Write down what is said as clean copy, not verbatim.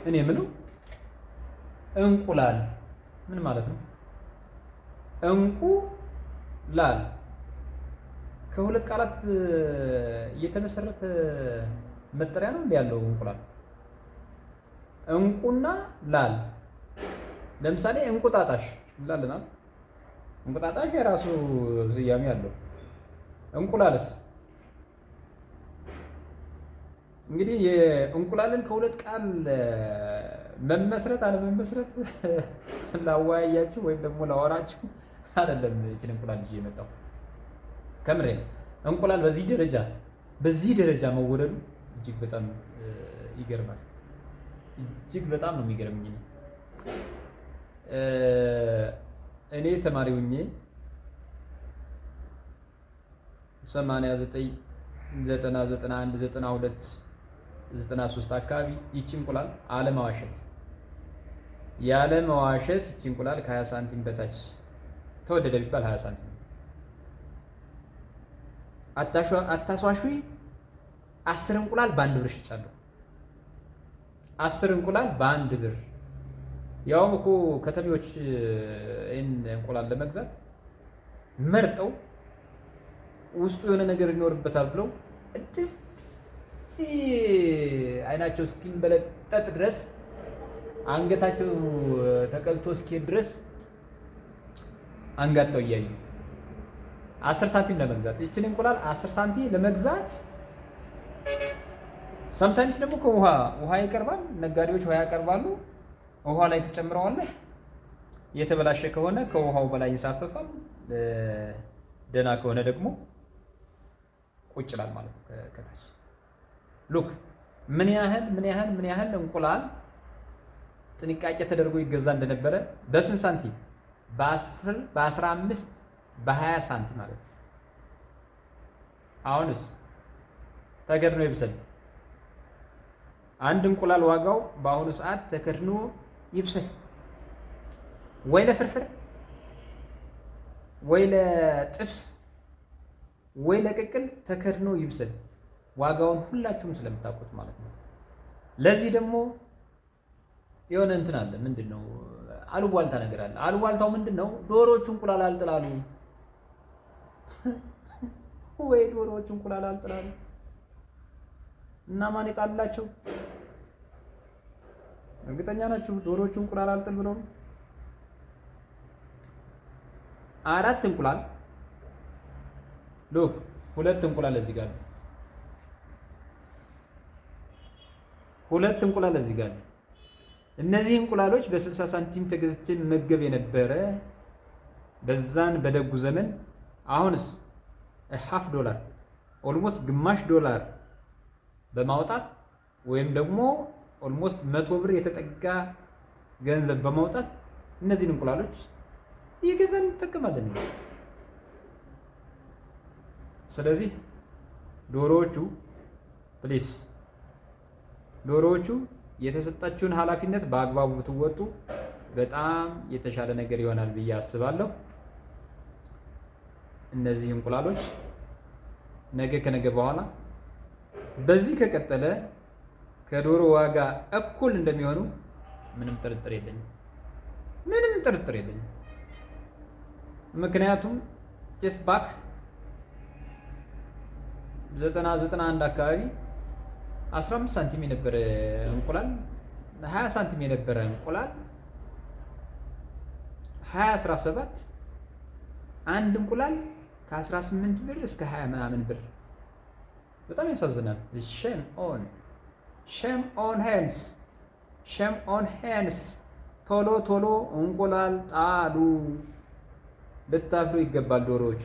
እኔ የምለው እንቁላል ምን ማለት ነው? እንቁላል ከሁለት ቃላት እየተመሰረተ መጠሪያ ነው እንዴ ያለው እንቁላል? እንቁና ላል ለምሳሌ እንቁጣጣሽ እንላለናል። እንቁጣጣሽ የራሱ ስያሜ አለው። እንቁላልስ እንግዲህ የእንቁላልን ከሁለት ቃል መመስረት አለመመስረት ላወያያችሁ ወይም ደግሞ ላወራችሁ አይደለም። እቺን እንቁላል ይዤ የመጣው ከምሬ ነው። እንቁላል በዚህ ደረጃ መወለዱ እጅግ በጣም ይገርማል። እጅግ በጣም ነው የሚገርምኝ። እኔ ተማሪ ሁኜ 89 90 91 92 93 አካባቢ ይቺ እንቁላል ያለመዋሸት ይቺ እንቁላል ከ20 ሳንቲም በታች ተወደደ ቢባል 20 ሳንቲም አታስዋሹ። 10 እንቁላል በአንድ ብር ሽጫለሁ። 10 እንቁላል በአንድ ብር። ያውም እኮ ከተሜዎች ይህን እንቁላል ለመግዛት መርጠው ውስጡ የሆነ ነገር ይኖርበታል ብለው እንደዚህ አይናቸው እስኪንበለጠጥ ድረስ አንገታቸው ተቀልቶ እስኪሄድ ድረስ አንጋጠው እያዩ 10 ሳንቲም ለመግዛት ይችን እንቁላል 10 ሳንቲም ለመግዛት ሰምታይምስ ደግሞ ውሃ ይቀርባል። ነጋዴዎች ውሃ ያቀርባሉ። ውሃ ላይ ተጨምረዋለህ። የተበላሸ ከሆነ ከውሃው በላይ ይንሳፈፋል። ደህና ከሆነ ደግሞ ቁጭ ይላል ማለት ነው ከታች። ሉክ ምን ያህል እንቁላል ጥንቃቄ ተደርጎ ይገዛ እንደነበረ በስንት ሳንቲም? በ10 በ15 በ20 ሳንቲም ማለት ነው። አሁንስ ተከድኖ ይብሰል። አንድ እንቁላል ዋጋው በአሁኑ ሰዓት ተከድኖ ይብሰል ወይ ለፍርፍር ወይ ለጥብስ ወይ ለቅቅል ተከድኖ ይብሰል። ዋጋውን ሁላችሁም ስለምታውቁት ማለት ነው። ለዚህ ደግሞ የሆነ እንትን አለ። ምንድነው? አሉባልታ ነገር አለ። አሉባልታው ምንድነው? ዶሮዎቹ እንቁላል አልጥላሉ ወይ ዶሮዎቹ እንቁላል አልጥላሉ። እና ማን ይጣላቸው? እርግጠኛ ናችሁ ዶሮዎቹ እንቁላል አልጥል ብለው ነው? 4 እንቁላል ሎክ 2 እንቁላል እዚህ ጋር ነው። 2 እንቁላል እዚህ ጋር ነው። እነዚህ እንቁላሎች በ60 ሳንቲም ተገዝቼ መገብ የነበረ በዛን በደጉ ዘመን አሁንስ $0.5 ኦልሞስት ግማሽ ዶላር በማውጣት ወይም ደግሞ ኦልሞስት 100 ብር የተጠጋ ገንዘብ በማውጣት እነዚህን እንቁላሎች እየገዛን እንጠቀማለን። ስለዚህ ዶሮዎቹ ፕሊስ የተሰጣችሁን ኃላፊነት በአግባቡ ብትወጡ በጣም የተሻለ ነገር ይሆናል ብዬ አስባለሁ። እነዚህ እንቁላሎች ነገ ከነገ በኋላ በዚህ ከቀጠለ ከዶሮ ዋጋ እኩል እንደሚሆኑ ምንም ጥርጥር የለኝም። ምክንያቱም ጀስት ባክ 91 አካባቢ 15 ሳንቲም የነበረ እንቁላል 20 ሳንቲም የነበረ እንቁላል 2017 አንድ እንቁላል ከ18 ብር እስከ 20 ምናምን ብር። በጣም ያሳዝናል። ሼም ኦን ሄንስ ቶሎ እንቁላል ጣሉ። ልታፍሩ ይገባል ዶሮዎቹ።